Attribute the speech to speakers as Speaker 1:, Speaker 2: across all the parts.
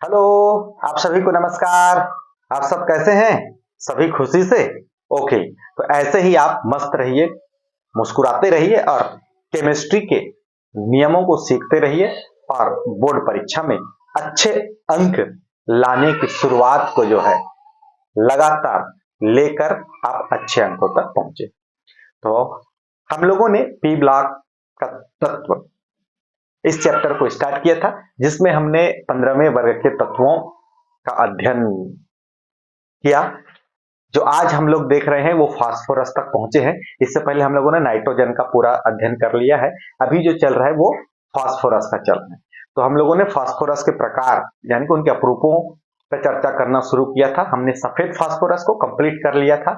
Speaker 1: Hello. आप सभी को नमस्कार। आप सब कैसे हैं? सभी खुशी से? ओके। तो ऐसे ही आप मस्त रहिए, मुस्कुराते रहिए और केमिस्ट्री के नियमों को सीखते रहिए और बोर्ड परीक्षा में अच्छे अंक लाने की शुरुआत को जो है लगातार लेकर आप अच्छे अंकों तक पहुंचे। तो हम लोगों ने पी ब्लॉक का तत्व इस चैप्टर को स्टार्ट किया था, जिसमें हमने 15वें वर्ग के तत्वों का अध्ययन किया। जो आज हम लोग देख रहे हैं वो फास्फोरस तक पहुंचे हैं। इससे पहले हम लोगों ने नाइट्रोजन का पूरा अध्ययन कर लिया है। अभी जो चल रहा है वो फास्फोरस का चल रहा है। तो हम लोगों ने फास्फोरस के प्रकार यानी कि उनके अपरूपों पर चर्चा करना शुरू किया था। हमने सफेद फास्फोरस को कंप्लीट कर लिया था।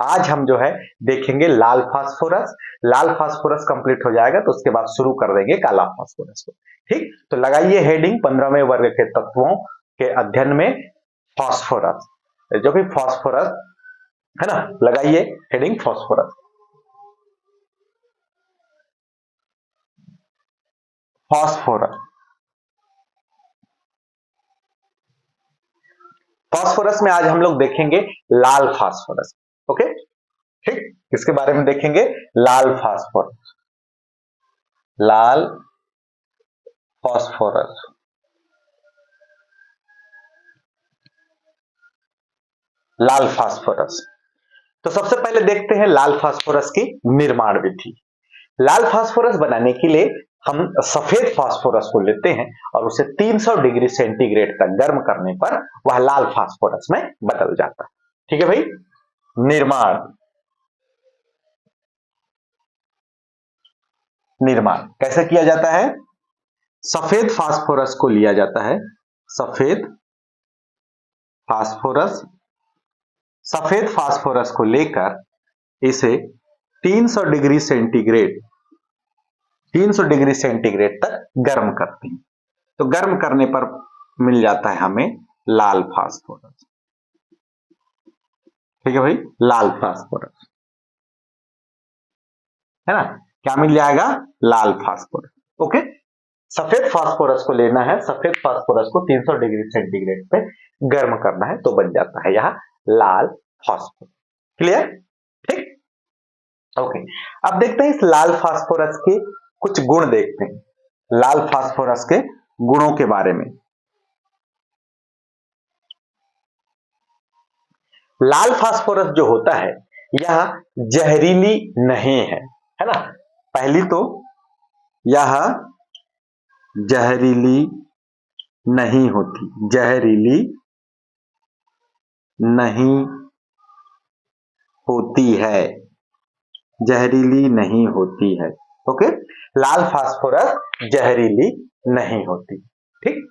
Speaker 1: आज हम जो है देखेंगे लाल फास्फोरस। लाल फास्फोरस कंप्लीट हो जाएगा तो उसके बाद शुरू कर देंगे काला फास्फोरस को। ठीक, तो लगाइए हेडिंग 15वें वर्ग के तत्वों के अध्ययन में फास्फोरस, जो कि फास्फोरस है ना। लगाइए हेडिंग फास्फोरस। फास्फोरस फास्फोरस में आज हम लोग देखेंगे लाल फास्फोरस। ओके, ठीक। किसके बारे में देखेंगे? लाल फास्फोरस। लाल फास्फोरस। लाल फास्फोरस। तो सबसे पहले देखते हैं लाल फास्फोरस की निर्माण विधि। लाल फास्फोरस बनाने के लिए हम सफेद फास्फोरस को लेते हैं और उसे 300 डिग्री सेंटीग्रेड तक गर्म करने पर वह लाल फास्फोरस में बदल जाता है। ठीक है भाई। निर्माण निर्माण कैसे किया जाता है? सफेद फास्फोरस को लिया जाता है। सफेद फास्फोरस सफेद फास्फोरस को लेकर इसे 300 डिग्री सेंटीग्रेड 300 डिग्री सेंटीग्रेड तक गर्म करते हैं। तो गर्म करने पर मिल जाता है हमें लाल फास्फोरस। ठीक है भाई, लाल फास्फोरस है ना। क्या मिल जाएगा? लाल फास्फोरस। ओके। सफेद फास्फोरस को लेना है। सफेद फास्फोरस को 300 डिग्री सेंटीग्रेड पे गर्म करना है तो बन जाता है यह लाल फास्फोरस। क्लियर? ठीक। ओके। अब देखते हैं इस लाल फास्फोरस के कुछ गुण देखते हैं। लाल फास्फोरस के गुणों के बारे में। लाल फास्फोरस जो होता है यह जहरीली नहीं है ना। पहली तो यह जहरीली नहीं होती, जहरीली नहीं होती है, जहरीली नहीं होती है। ओके, लाल फास्फोरस जहरीली नहीं होती। ठीक।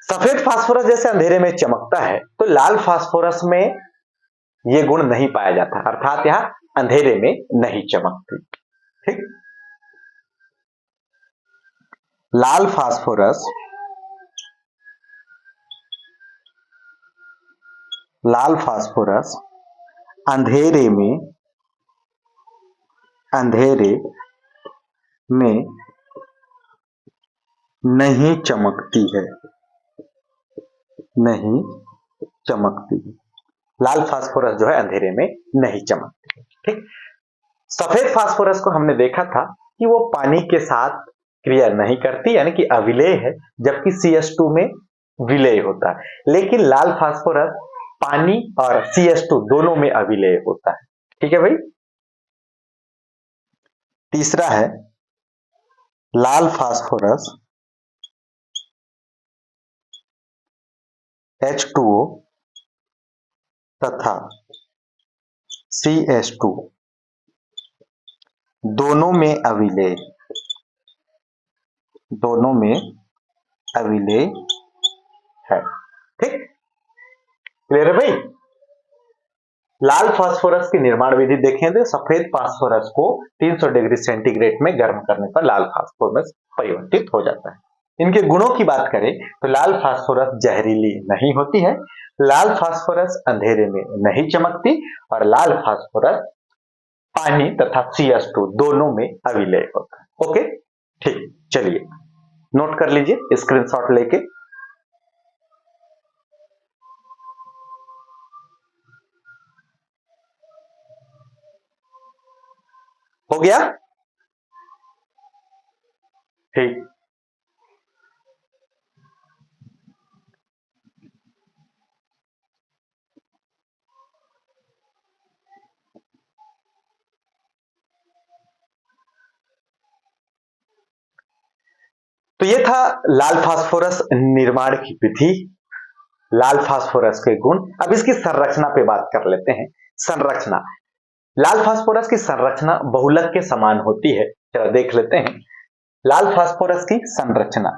Speaker 1: सफेद फास्फोरस जैसे अंधेरे में चमकता है तो लाल फास्फोरस में यह गुण नहीं पाया जाता, अर्थात यह अंधेरे में नहीं चमकती। ठीक। लाल फास्फोरस लाल फास्फोरस अंधेरे में नहीं चमकती है, नहीं चमकती। लाल फास्फोरस जो है अंधेरे में नहीं चमकती। ठीक। सफेद फास्फोरस को हमने देखा था कि वो पानी के साथ क्रिया नहीं करती, यानी कि अविलेय है, जबकि CH2 में विलेय होता है। लेकिन लाल फास्फोरस पानी और CH2 दोनों में अविलेय होता है। ठीक है भाई। तीसरा है लाल फास्फोरस H2O तथा CH2 दोनों में अविलेय है। ठीक। क्लियर है भाई। लाल फास्फोरस की निर्माण विधि देखें तो सफेद फास्फोरस को 300 डिग्री सेंटीग्रेड में गर्म करने पर लाल फास्फोरस परिवर्तित हो जाता है। इनके गुणों की बात करें तो लाल फास्फोरस जहरीली नहीं होती है, लाल फास्फोरस अंधेरे में नहीं चमकती और लाल फास्फोरस पानी तथा CH2 दोनों में अविलेय होता है। ओके, ठीक। चलिए नोट कर लीजिए स्क्रीनशॉट लेके। हो गया? ठीक। तो ये था लाल फास्फोरस निर्माण की विधि, लाल फास्फोरस के गुण। अब इसकी संरचना पे बात कर लेते हैं। संरचना, लाल फास्फोरस की संरचना बहुलक के समान होती है। चलो देख लेते हैं लाल फास्फोरस की संरचना।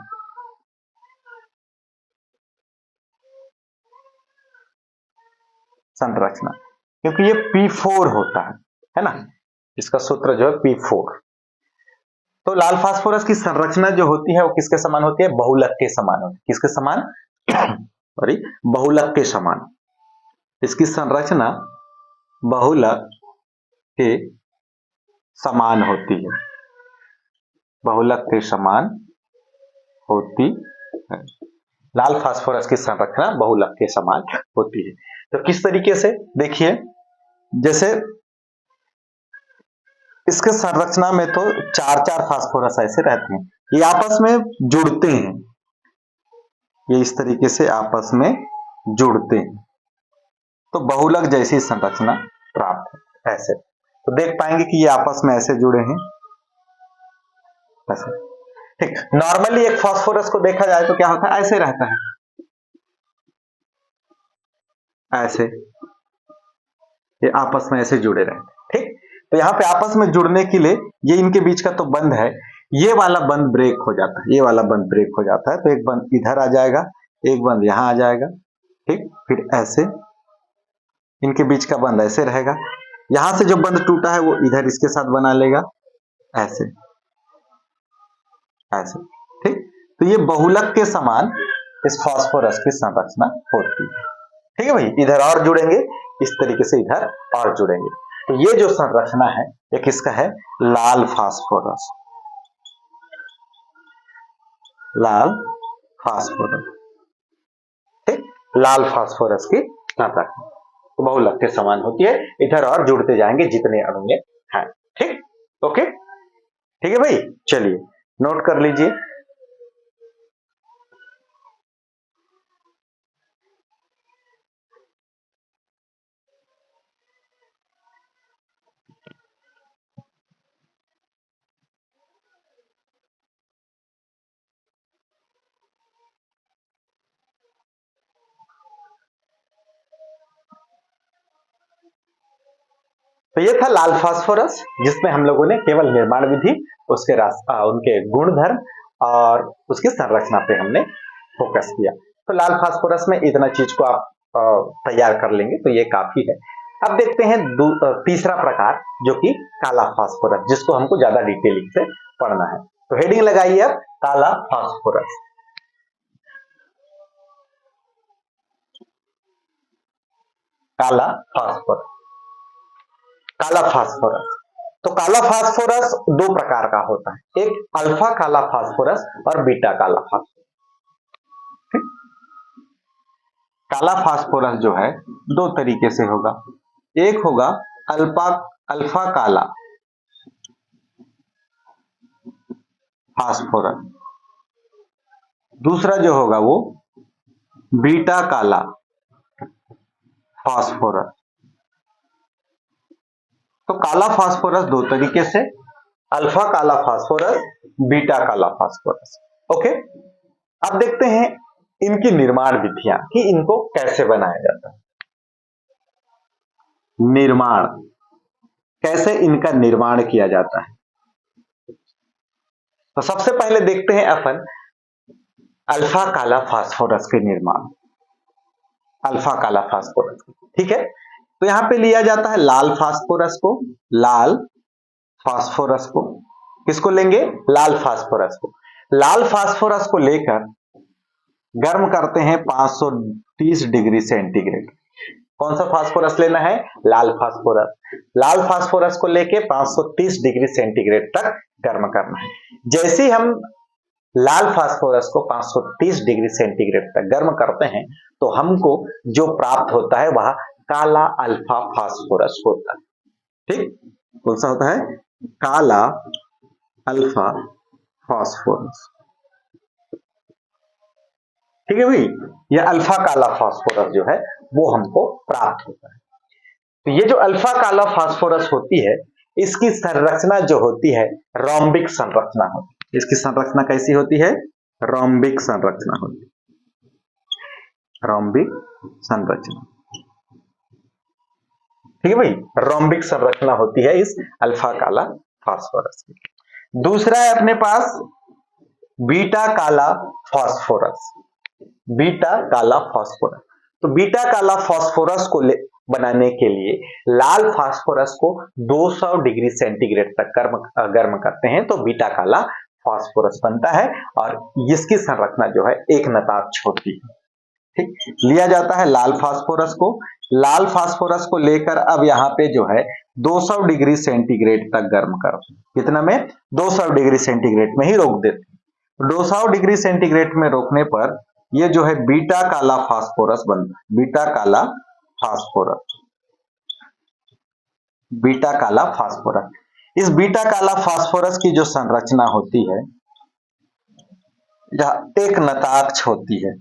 Speaker 1: संरचना, क्योंकि ये P4 होता है ना, इसका सूत्र जो है P4। तो लाल फास्फोरस की संरचना जो होती है वो किसके समान होती है? बहुलक के समान होती है। किसके समान? सॉरी, बहुलक के समान। इसकी संरचना बहुलक के समान होती है, बहुलक के समान होती है। लाल फास्फोरस की संरचना बहुलक के समान होती है। तो किस तरीके से? देखिए, जैसे इसके संरचना में तो चार चार फास्फोरस ऐसे रहते हैं, ये आपस में जुड़ते हैं, ये इस तरीके से आपस में जुड़ते हैं, तो बहुलक जैसी संरचना प्राप्त है। ऐसे तो देख पाएंगे कि ये आपस में ऐसे जुड़े हैं, ऐसे। ठीक, नॉर्मली एक फास्फोरस को देखा जाए तो क्या होता है? ऐसे रहता है, ऐसे, ये आपस में ऐसे जुड़े रहते हैं। ठीक, तो यहाँ पे आपस में जुड़ने के लिए ये इनके बीच का तो बंध है, ये वाला बंध ब्रेक हो जाता है, ये वाला बंध ब्रेक हो जाता है, तो एक बंध इधर आ जाएगा, एक बंध यहां आ जाएगा। ठीक, फिर ऐसे इनके बीच का बंध ऐसे रहेगा, यहां से जो बंध टूटा है वो इधर इसके साथ बना लेगा, ऐसे ऐसे। ठीक, तो ये बहुलक के समान इस फास्फोरस की संरचना होती है। ठीक है भाई, इधर और जुड़ेंगे, इस तरीके से इधर और जुड़ेंगे, तो ये जो संरचना है ये किसका है? लाल फास्फोरस, लाल फास्फोरस। ठीक, लाल फास्फोरस की संरचना तो बहुलक के समान होती है, इधर और जुड़ते जाएंगे जितने अणु में है। ठीक, ओके, ठीक है भाई, चलिए नोट कर लीजिए। तो ये था लाल फास्फोरस, जिसमें हम लोगों ने केवल निर्माण विधि, उसके उनके गुणधर्म और उसकी संरचना पे हमने फोकस किया। तो लाल फास्फोरस में इतना चीज को आप तैयार कर लेंगे तो ये काफी है। अब देखते हैं तीसरा प्रकार, जो कि काला फास्फोरस, जिसको हमको ज्यादा डिटेलिंग से पढ़ना है। तो हेडिंग लगाइए अब, काला फास्फोरस। काला फास्फोरस, काला फास्फोरस। तो काला फास्फोरस दो प्रकार का होता है, एक अल्फा काला फास्फोरस और बीटा काला फास्फोरस। काला फास्फोरस जो है दो तरीके से होगा, एक होगा अल्फा काला फास्फोरस, दूसरा जो होगा वो बीटा काला फास्फोरस। तो काला फास्फोरस दो तरीके से, अल्फा काला फास्फोरस, बीटा काला फास्फोरस। ओके, अब देखते हैं इनकी निर्माण विधियां कि इनको कैसे बनाया जाता है। निर्माण, कैसे इनका निर्माण किया जाता है। तो सबसे पहले देखते हैं अपन अल्फा काला फास्फोरस के निर्माण, अल्फा काला फास्फोरस। ठीक है, तो यहां पे लिया जाता है लाल फास्फोरस को, लाल फास्फोरस को, किसको लेंगे? लाल फास्फोरस को। लाल फास्फोरस को लेकर गर्म करते हैं 530 डिग्री सेंटीग्रेड। कौन सा फास्फोरस लेना है? लाल फास्फोरस। लाल फास्फोरस को लेके 530 डिग्री सेंटीग्रेड तक गर्म करना है। जैसे ही हम लाल फास्फोरस को 530 डिग्री सेंटीग्रेड तक गर्म करते हैं तो हमको जो प्राप्त होता है वह काला अल्फा फास्फोरस होता है। ठीक, कौन सा होता है? काला अल्फा फास्फोरस। ठीक है भाई, यह अल्फा काला फास्फोरस जो है वो हमको प्राप्त होता है। तो ये जो अल्फा काला फास्फोरस होती है, इसकी संरचना जो होती है रोम्बिक संरचना होती है। इसकी संरचना कैसी होती है? रोम्बिक संरचना होती है, रोम्बिक संरचना। ठीक है भाई, रोम्बिक संरचना होती है इस अल्फा काला फास्फोरस की। दूसरा है अपने पास बीटा काला फास्फोरस। बीटा काला फास्फोरस, तो बीटा काला फास्फोरस को बनाने के लिए लाल फास्फोरस को 200 डिग्री सेंटीग्रेड तक गर्म करते हैं तो बीटा काला फास्फोरस बनता है और इसकी संरचना जो है एक नताक्ष होती है। ठीक, लिया जाता है लाल फास्फोरस को। लाल फास्फोरस को लेकर अब यहाँ पे जो है 200 डिग्री सेंटीग्रेड तक गर्म करते हैं। कितना में? 200 डिग्री सेंटीग्रेड में ही रोक देते हैं। 200 डिग्री सेंटीग्रेड में रोकने पर ये जो है बीटा काला फास्फोरस बनता है। बीटा काला फास्फोरस, बीटा काला फास्फोरस। इस बीटा काला फास्फोरस की जो संरचना होती है, जहां एक नताक्ष होती है,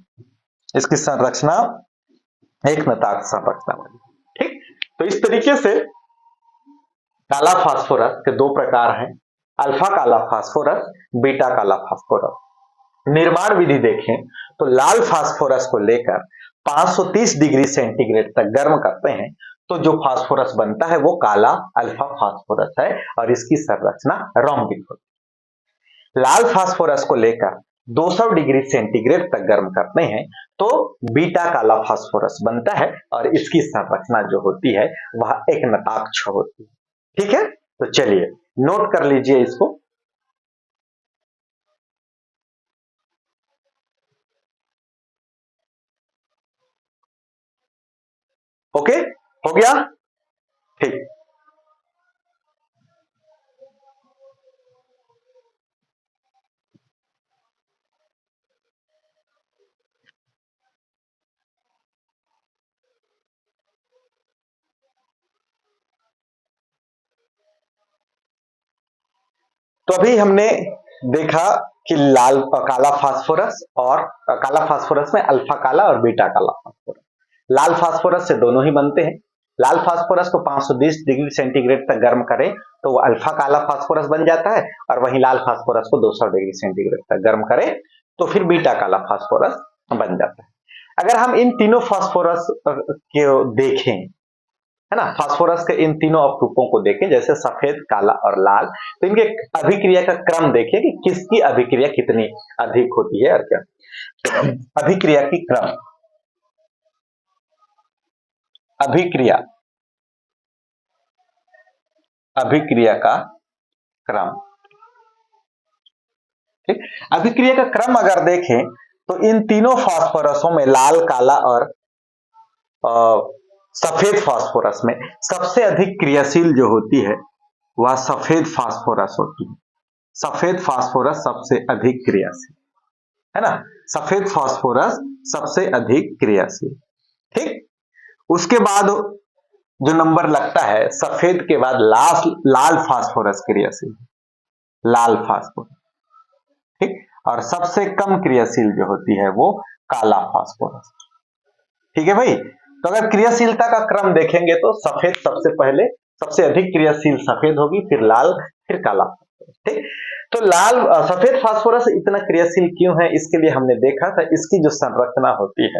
Speaker 1: इसकी संरचना एक नताक्ष संरचना होती है। ठीक, तो इस तरीके से काला फास्फोरस के दो प्रकार हैं, अल्फा काला फास्फोरस, बीटा काला फास्फोरस। निर्माण विधि देखें तो लाल फास्फोरस को लेकर 530 डिग्री सेंटीग्रेड तक गर्म करते हैं तो जो फास्फोरस बनता है वो काला अल्फा फास्फोरस है और इसकी संरचना रोम्बिक होती है। लाल फास्फोरस को लेकर 200 डिग्री सेंटीग्रेड तक गर्म करते हैं तो बीटा काला फास्फोरस बनता है और इसकी संरचना जो होती है वह एक नताक्ष होती है। ठीक है, तो चलिए नोट कर लीजिए इसको। ओके, हो गया? ठीक, तो अभी हमने देखा कि लाल काला फास्फोरस और काला फास्फोरस में अल्फा काला और बीटा काला फास्फोरस। लाल फास्फोरस से दोनों ही बनते हैं। लाल फास्फोरस को 520 डिग्री सेंटीग्रेड तक गर्म करें तो वो अल्फा काला फास्फोरस बन जाता है और वहीं लाल फास्फोरस को 200 डिग्री सेंटीग्रेड तक गर्म करें तो फिर बीटा काला फास्फोरस बन जाता है। अगर हम इन तीनों फास्फोरस को देखें, है ना, फास्फोरस के इन तीनों अवरूपों को देखें जैसे सफेद, काला और लाल, तो इनके अभिक्रिया का क्रम देखिए कि किसकी अभिक्रिया कितनी अधिक होती है और क्या। अभिक्रिया की क्रम, अभिक्रिया, अभिक्रिया का क्रम। ठीक, अभिक्रिया का क्रम अगर देखें तो इन तीनों फास्फोरसों में लाल, काला और सफेद फास्फोरस में सबसे अधिक क्रियाशील जो होती है वह सफेद फास्फोरस होती है। सफेद फास्फोरस सबसे अधिक क्रियाशील, है ना, सफेद फास्फोरस सबसे अधिक क्रियाशील। ठीक, उसके बाद जो नंबर लगता है सफेद के बाद लाल फास्फोरस क्रियाशील, लाल फास्फोरस। ठीक, और सबसे कम क्रियाशील जो होती है वो काला फास्फोरस। ठीक है भाई, तो अगर क्रियाशीलता का क्रम देखेंगे तो सफेद सबसे पहले, सबसे अधिक क्रियाशील सफेद होगी, फिर लाल, फिर काला। ठीक, तो लाल सफेद फास्फोरस इतना क्रियाशील क्यों है, इसके लिए हमने देखा था इसकी जो संरचना होती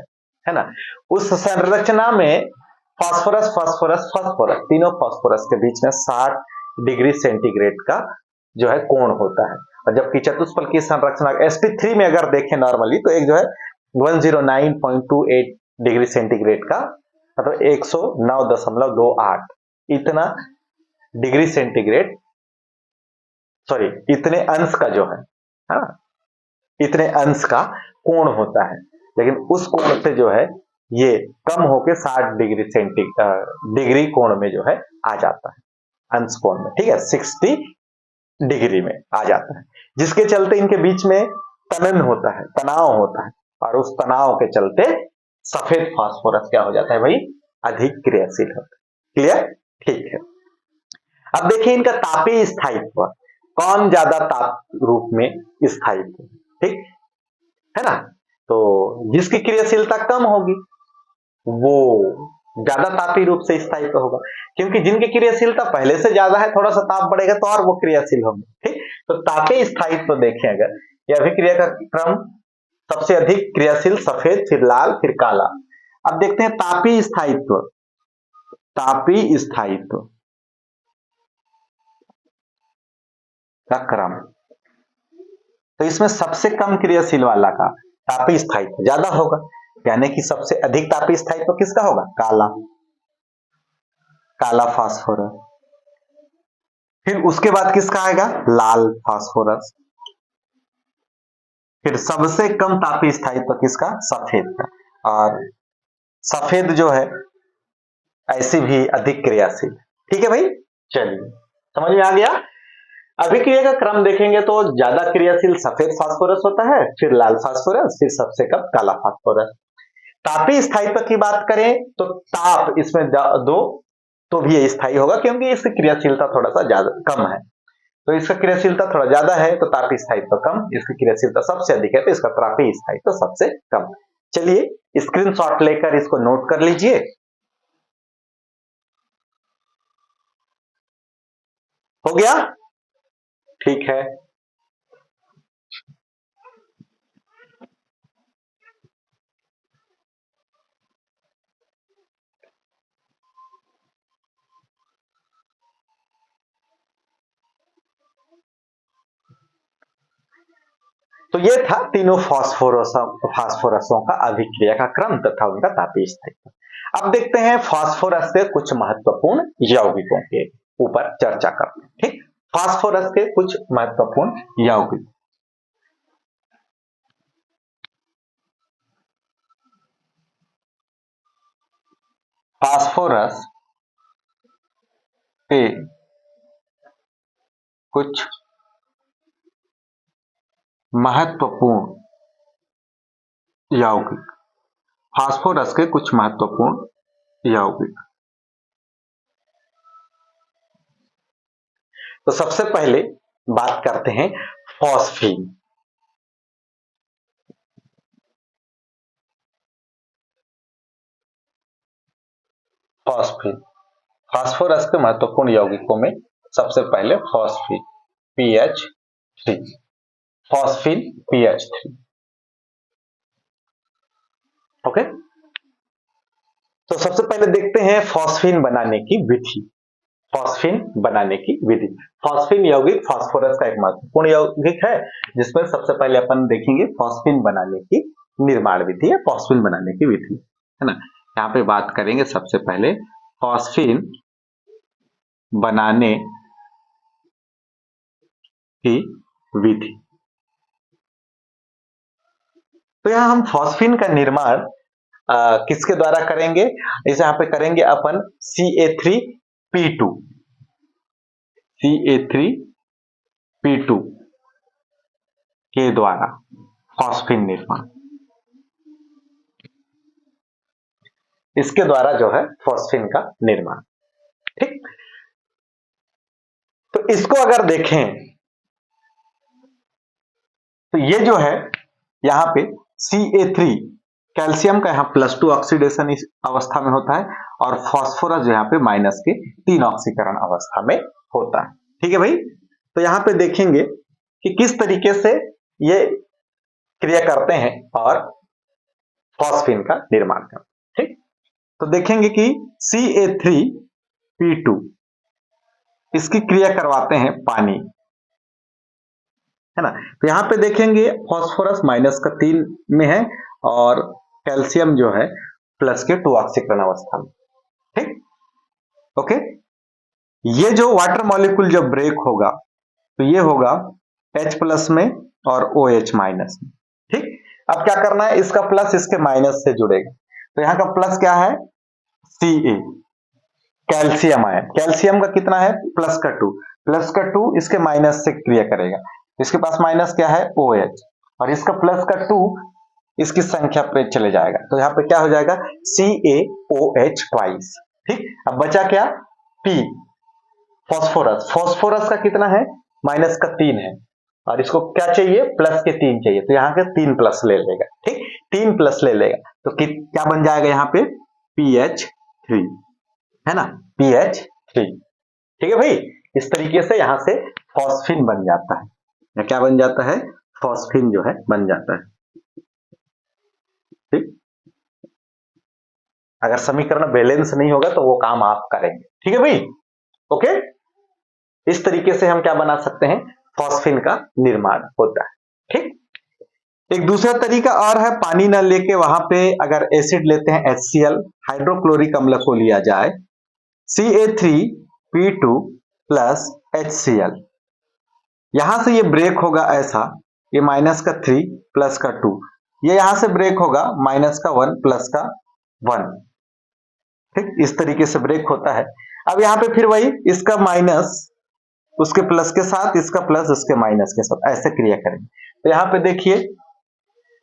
Speaker 1: है ना, उस संरचना में फास्फोरस फास्फोरस फास्फोरस तीनों फास्फोरस के बीच में 60 डिग्री सेंटीग्रेड का जो है कोण होता है। और जबकि चतुष्फल की संरचना sp3 में अगर देखें नॉर्मली तो एक जो है 109.28 डिग्री सेंटीग्रेड का, मतलब 109.28 इतना डिग्री सेंटीग्रेड, सॉरी इतने अंश का जो है, हाँ, इतने अंश का कोण होता है, लेकिन उस कोण से जो है ये कम होके 60 डिग्री डिग्री कोण में जो है आ जाता है, अंश कोण में। ठीक है, 60 डिग्री में आ जाता है, जिसके चलते इनके बीच में तनन होता है, तनाव होता है, और उस तनाव के चलते सफेद फास्फोरस क्या हो जाता है भाई, अधिक क्रियाशील होता है। क्लियर? ठीक है, अब देखिए इनका तापीय स्थायित्व, कौन ज्यादा ताप रूप में स्थायित्व, ठीक है ना। तो जिसकी क्रियाशीलता कम होगी वो ज्यादा तापीय रूप से स्थायित्व होगा, क्योंकि जिनकी क्रियाशीलता पहले से ज्यादा है, थोड़ा सा ताप बढ़ेगा तो और वो क्रियाशील होंगे, ठीक। तो तापीय स्थायित्व देखें अगर, यह अभिक्रिया का क्रम सबसे अधिक क्रियाशील सफेद, फिर लाल, फिर काला। अब देखते हैं तापीय स्थायित्व, तापीय स्थायित्व का क्रम। तो इसमें सबसे कम क्रियाशील वाला का तापीय स्थायित्व ज्यादा होगा, यानी कि सबसे अधिक तापीय स्थायित्व किसका होगा, काला, काला फास्फोरस। फिर उसके बाद किसका आएगा, लाल फास्फोरस। फिर सबसे कम तापीय स्थायित्व किसका, सफेद का। और सफेद जो है ऐसी भी अधिक क्रियाशील, ठीक है भाई। चलिए समझ में आ गया। अभिक्रिया का क्रम देखेंगे तो ज्यादा क्रियाशील सफेद फास्फोरस होता है, फिर लाल फास्फोरस, फिर सबसे कम काला फास्फोरस। तापीय स्थायित्व की बात करें तो ताप इसमें दो तो भी ये स्थायी होगा, क्योंकि इसकी क्रियाशीलता थोड़ा सा ज्यादा कम है, तो इसका क्रियाशीलता थोड़ा ज्यादा है तो तापीय स्थायित्व कम, इसकी क्रियाशीलता सबसे अधिक है तो इसका तापीय स्थायित्व सबसे कम। चलिए स्क्रीनशॉट लेकर इसको नोट कर लीजिए। हो गया, ठीक है। तो ये था तीनों फास्फोरसों का अभिक्रिया का क्रम तथा उनका तापीय स्थायित्व। अब देखते हैं फास्फोरस के कुछ महत्वपूर्ण यौगिकों के ऊपर चर्चा करते हैं, ठीक। फास्फोरस के कुछ महत्वपूर्ण यौगिक। फास्फोरस के कुछ महत्वपूर्ण यौगिक, फास्फोरस के कुछ महत्वपूर्ण यौगिक। तो सबसे पहले बात करते हैं फॉस्फीन। फॉस्फीन फास्फोरस के महत्वपूर्ण यौगिकों में सबसे पहले phosphine PH3, phosphine PH3, okay. तो सबसे पहले देखते हैं फॉस्फीन बनाने की विधि। फॉस्फीन बनाने की विधि, फॉस्फीन यौगिक फास्फोरस का एक महत्वपूर्ण यौगिक है, जिसमें सबसे पहले अपन देखेंगे फॉस्फीन बनाने की निर्माण विधि है, फॉस्फीन बनाने की विधि, है ना। यहाँ पे बात करेंगे सबसे पहले फॉस्फीन बनाने की विधि। तो यहाँ हम फॉस्फीन का निर्माण किसके द्वारा करेंगे, इसे यहाँ पे करेंगे अपन CA3P2, CA3P2 के द्वारा फॉस्फीन निर्माण, इसके द्वारा जो है फॉस्फीन का निर्माण, ठीक। तो इसको अगर देखें तो ये जो है यहाँ पे CA3 कैल्शियम का यहाँ +2 ऑक्सीडेशन इस अवस्था में होता है, और फास्फोरस जो यहाँ पे माइनस के 3 ऑक्सीकरण अवस्था में होता है, ठीक है भाई। तो यहाँ पे देखेंगे कि किस तरीके से ये क्रिया करते हैं और फॉस्फीन का निर्माण करते हैं, ठीक। तो देखेंगे कि CA3P2 इसकी क्रिया करवाते हैं पानी, है ना। तो यहाँ पे देखेंगे फास्फोरस -3 में है और कैल्शियम जो है +2 ऑक्सीकरण अवस्था में, ठीक, ओके। ये जो वाटर मॉलिक्यूल जब ब्रेक होगा तो ये होगा H+ में और OH- में, ठीक। अब क्या करना है, इसका प्लस इसके माइनस से जुड़ेगा, तो यहाँ का प्लस क्या है, Ca, कैल्शियम आयन, कैल्शियम का कितना है +2 इसके माइनस से क्रिया करेगा, इसके पास माइनस क्या है OH, और इसका +2 इसकी संख्या पे चले जाएगा, तो यहाँ पे क्या हो जाएगा CaOH2, ठीक। अब बचा क्या P, फास्फोरस, फास्फोरस का कितना है, -3 है, और इसको क्या चाहिए, +3 चाहिए, तो यहाँ के 3 प्लस ले लेगा, ठीक, 3 प्लस ले लेगा, तो क्या बन जाएगा यहाँ पे, PH3, है ना, PH3, ठीक है भाई। इस तरीके से यहां से फॉस्फिन बन जाता है, या क्या बन जाता है, फॉस्फिन जो है बन जाता है, ठीक। अगर समीकरण बैलेंस नहीं होगा तो वो काम आप करेंगे, ठीक है भाई, ओके। इस तरीके से हम क्या बना सकते हैं, फॉस्फिन का निर्माण होता है, ठीक। एक दूसरा तरीका और है, पानी न लेके वहां पे अगर एसिड लेते हैं, HCl, हाइड्रोक्लोरिक अम्ल को लिया जाए, Ca3P2 प्लस HCl, यहां से ये ब्रेक होगा ऐसा, ये -3 प्लस का 2, ये यहां से ब्रेक होगा -1 प्लस का 1, ठीक, इस तरीके से ब्रेक होता है। अब यहाँ पे फिर वही, इसका माइनस उसके प्लस के साथ, इसका प्लस उसके माइनस के साथ, ऐसे क्रिया करेंगे। तो यहाँ पे देखिए,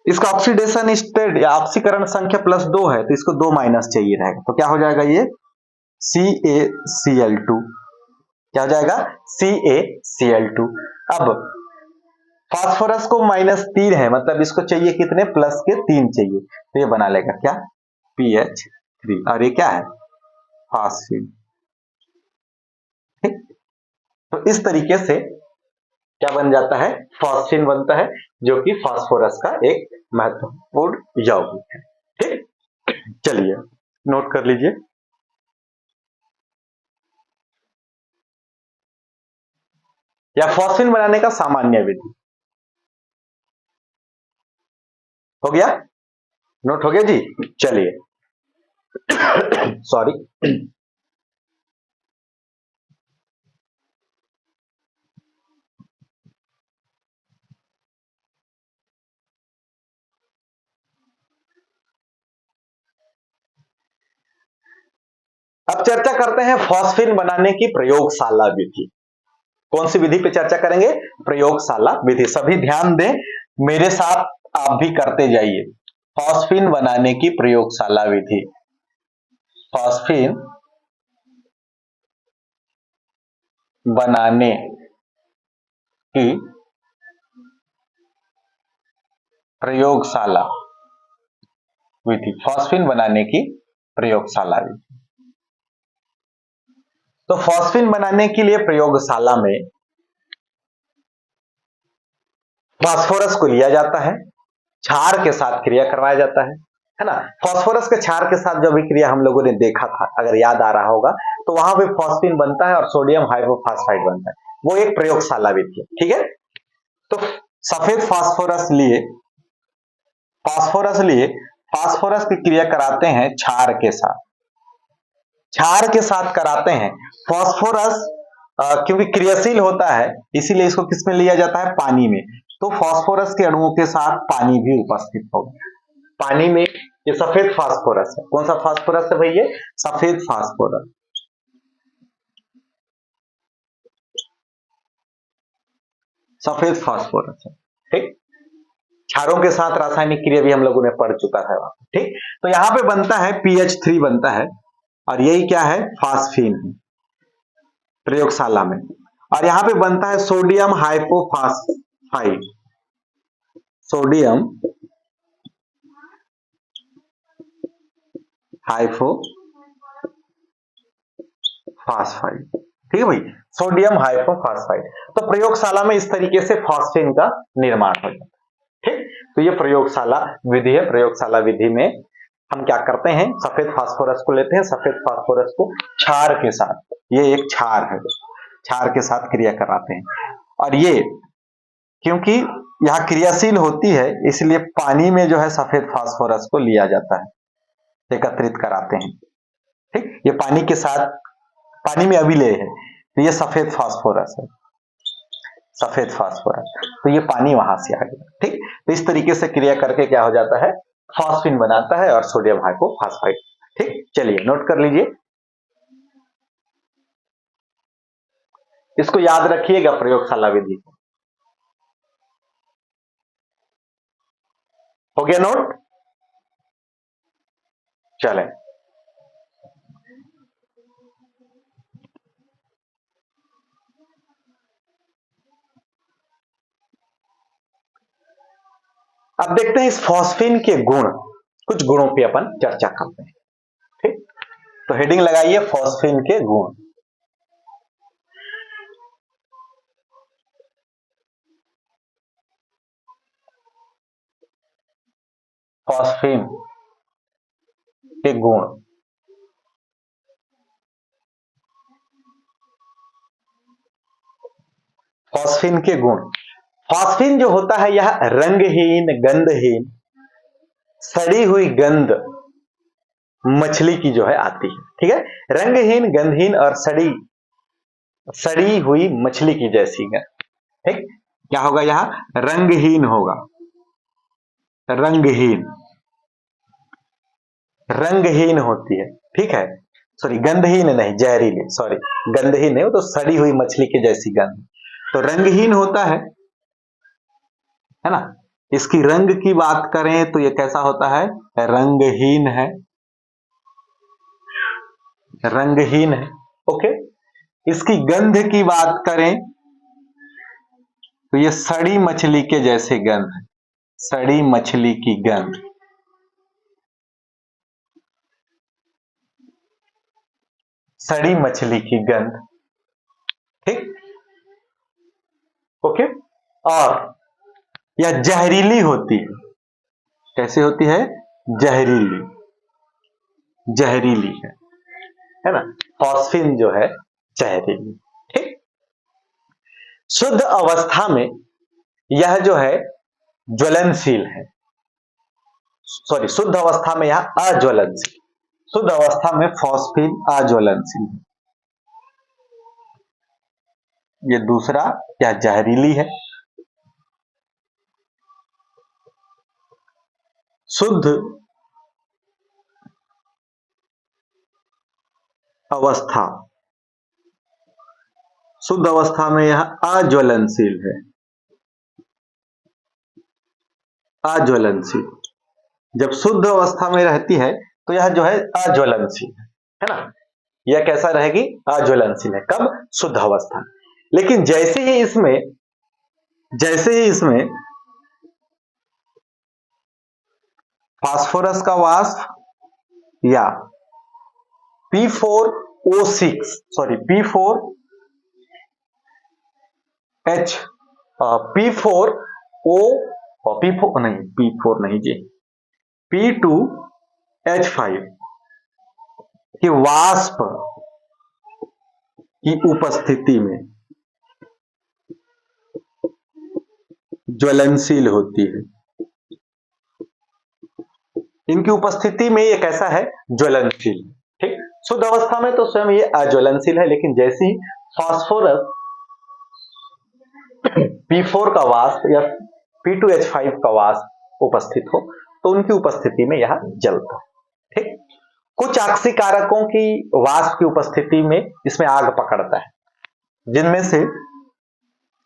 Speaker 1: इसका ऑक्सीडेशन स्टेट या ऑक्सीकरण संख्या +2 है, तो इसको 2 माइनस चाहिए रहेगा, तो क्या हो जाएगा ये CaCl2, क्या हो जाएगा, CaCl2। अब फास्फोरस को -3 है, मतलब इसको चाहिए कितने, प्लस के 3 चाहिए, तो ये बना लेगा क्या, PH3, और ये क्या है, फास्फिन, ठीक। तो इस तरीके से क्या बन जाता है, फॉस्फिन बनता है, जो कि फास्फोरस का एक महत्वपूर्ण यौगिक है, ठीक। चलिए नोट कर लीजिए, या फॉस्फिन बनाने का सामान्य विधि, हो गया, नोट हो गया जी, चलिए सॉरी। अब चर्चा करते हैं फॉस्फिन बनाने की प्रयोगशाला विधि। कौन सी विधि पे चर्चा करेंगे, प्रयोगशाला विधि, सभी ध्यान दें, मेरे साथ आप भी करते जाइए। फॉस्फिन बनाने की प्रयोगशाला विधि, फॉस्फिन बनाने की प्रयोगशाला विधि, फॉस्फिन बनाने की प्रयोगशाला विधि। तो फॉस्फिन बनाने के लिए प्रयोगशाला में फास्फोरस को लिया जाता है, क्षार के साथ क्रिया करवाया जाता है ना। फास्फोरस के क्षार के साथ जो भी क्रिया हम लोगों ने देखा था, अगर याद आ रहा होगा, तो वहां पे फॉस्फिन बनता है और सोडियम हाइपोफॉस्फाइड बनता है, वो एक प्रयोगशाला विधि है, ठीक है। तो सफेद फास्फोरस की क्रिया कराते हैं क्षार के साथ, क्षार के साथ कराते हैं। फास्फोरस क्योंकि क्रियाशील होता है, इसीलिए इसको किस में लिया जाता है, पानी में, तो फास्फोरस के अणुओं के साथ पानी भी उपस्थित होगा, पानी में ये सफेद फास्फोरस है, कौन सा फास्फोरस है भैया, सफेद फास्फोरस, सफेद फास्फोरस है, ठीक। क्षारों के साथ रासायनिक क्रिया भी हम लोगों ने पढ़ चुका है वहां, ठीक। तो यहां पे बनता है PH3 बनता है, और यही क्या है, फास्फिन है प्रयोगशाला में, और यहां पे बनता है सोडियम हाइपोफॉस्फाइड, सोडियम हाइपोफॉस्फाइड, ठीक है भाई, सोडियम हाइपोफॉस्फाइड। तो प्रयोगशाला में इस तरीके से फॉस्फिन का निर्माण हो जाता है, ठीक। तो ये प्रयोगशाला विधि है, प्रयोगशाला विधि में हम क्या करते हैं, सफेद फास्फोरस को लेते हैं, सफेद फास्फोरस को क्षार के साथ, ये एक क्षार है, क्षार के साथ क्रिया कराते हैं, और ये क्योंकि यहाँ क्रियाशील होती है, इसलिए पानी में जो है सफेद फास्फोरस को लिया जाता है, एकत्रित कराते हैं, ठीक। ये पानी के साथ, पानी में अभिलेय है, तो ये सफेद फास्फोरस है, सफेद फास्फोरस, तो ये पानी वहां से आ गया, ठीक। तो इस तरीके से क्रिया करके क्या हो जाता है, फॉस्फिन बनाता है और सोडियम हाइपोफॉस्फाइड, ठीक। चलिए नोट कर लीजिए, इसको याद रखिएगा प्रयोगशाला विधि, हो गया नोट, चले। अब देखते हैं इस फॉस्फीन के गुण, कुछ गुणों पे अपन चर्चा करते हैं। ठीक, तो हेडिंग लगाइए फॉस्फीन के गुण। फॉस्फीन के गुण। फॉस्फीन के गुण। फॉस्फीन जो होता है यह रंगहीन, गंधहीन, सड़ी हुई गंध मछली की जो है आती है। ठीक है, रंगहीन, गंधहीन और सड़ी सड़ी हुई मछली की जैसी गंध। ठीक, क्या होगा यहां? रंगहीन होगा, रंगहीन, रंगहीन होती है। ठीक है, सॉरी गंधहीन नहीं, जहरीली, सॉरी गंधहीन नहीं, वो तो सड़ी हुई मछली की जैसी गंध। तो रंगहीन होता है ना। इसकी रंग की बात करें तो ये कैसा होता है? रंगहीन है, रंगहीन है। ओके, इसकी गंध की बात करें तो ये सड़ी मछली के जैसे गंध है, सड़ी मछली की गंध, सड़ी मछली की गंध। ठीक, ओके। और यह जहरीली होती है। कैसे होती है? जहरीली, जहरीली है ना। फॉस्फीन जो है जहरीली। ठीक, शुद्ध अवस्था में यह जो है ज्वलनशील है, सॉरी शुद्ध अवस्था में यह अज्वलनशील, शुद्ध अवस्था में फॉस्फीन अज्वलनशील है। ये दूसरा, यह जहरीली है। शुद्ध अवस्था, शुद्ध अवस्था में यह अज्वलनशील है, अज्वलनशील। जब शुद्ध अवस्था में रहती है तो यह जो है अज्वलनशील है ना। यह कैसा रहेगी? अज्वलनशील है। कब? शुद्ध अवस्था। लेकिन जैसे ही इसमें फास्फोरस का वाष्प या P4O6, sorry P4H, P4O, P4 नहीं, P4 नहीं जी, P2H5 के वाष्प की उपस्थिति में ज्वलनशील होती है। इनकी उपस्थिति में ये कैसा है? ज्वलनशील। ठीक, शुद्ध अवस्था में तो स्वयं ये अज्वलनशील है, लेकिन जैसी फास्फोरस P4 का वाष्प या P2H5 का वाष्प उपस्थित हो तो उनकी उपस्थिति में यह जलता है। ठीक, कुछ आक्सीकारकों की वाष्प की उपस्थिति में इसमें आग पकड़ता है, जिनमें से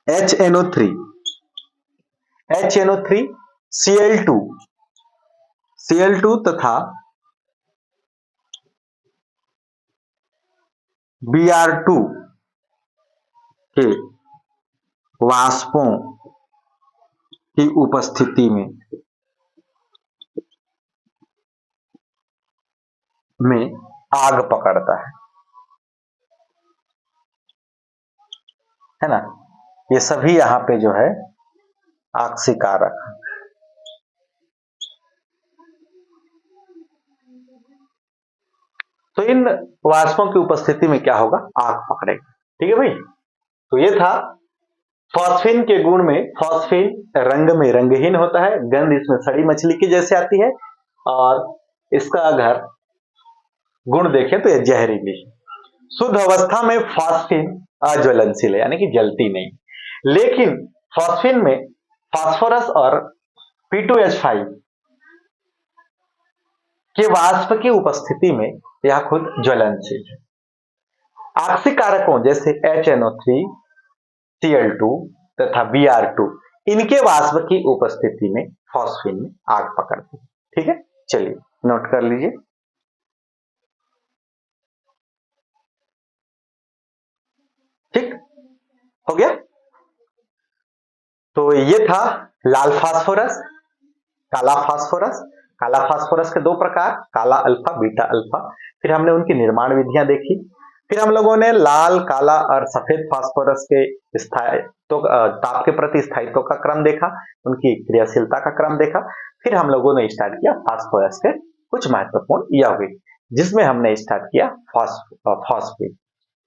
Speaker 1: HNO3, Cl2 तथा Br2 के वाष्पों की उपस्थिति में आग पकड़ता है ना। ये सभी यहां पे जो है आक्सीकारक। तो इन वाष्पों की उपस्थिति में क्या होगा? आग पकड़ेगा। ठीक है भाई, तो ये था फॉस्फीन के गुण में। फॉस्फीन रंग में रंगहीन होता है, गंध इसमें सड़ी मछली की जैसे आती है, और इसका अगर गुण देखें तो यह जहरीली है। शुद्ध अवस्था में फॉस्फीन अज्वलनशील है, यानी कि जलती नहीं। लेकिन फॉस्फीन में फास्फोरस और P2H5 के वाष्प की उपस्थिति में यह खुद ज्वलनशील है। आक्सीकारकों जैसे HNO3, Cl2 तथा Br2, इनके वाष्प की उपस्थिति में फॉस्फीन में आग पकड़ती है। ठीक है, चलिए नोट कर लीजिए। ठीक हो गया। तो ये था लाल फास्फोरस, काला फास्फोरस। काला फास्फोरस के दो प्रकार, काला अल्फा, बीटा अल्फा। फिर हमने उनकी निर्माण विधियां देखी। फिर हम लोगों ने लाल, काला और सफेद फास्फोरस के स्थायित्व, ताप के प्रति स्थायित्व का क्रम देखा, उनकी क्रियाशीलता का क्रम देखा। फिर हम लोगों ने स्टार्ट किया फास्फोरस के कुछ महत्वपूर्ण यौगिक, जिसमें हमने स्टार्ट किया फॉस्फेट।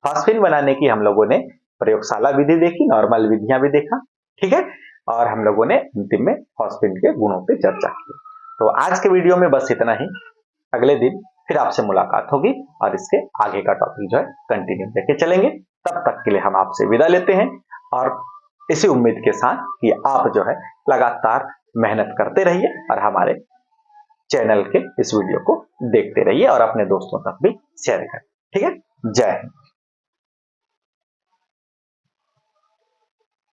Speaker 1: फॉस्फीन बनाने की हम लोगों ने प्रयोगशाला विधि देखी, नॉर्मल विधियां भी देखा, ठीक है। और हम लोगों ने अंतिम में फॉस्फीन के गुणों पे चर्चा की। तो आज के वीडियो में बस इतना ही। अगले दिन फिर आपसे मुलाकात होगी और इसके आगे का टॉपिक जो है कंटिन्यू लेके चलेंगे। तब तक के लिए हम आपसे विदा लेते हैं और इसी उम्मीद के साथ कि आप जो है लगातार मेहनत करते रहिए और हमारे चैनल के इस वीडियो को देखते रहिए और अपने दोस्तों तक भी शेयर करें, ठीक है। जय हिंद।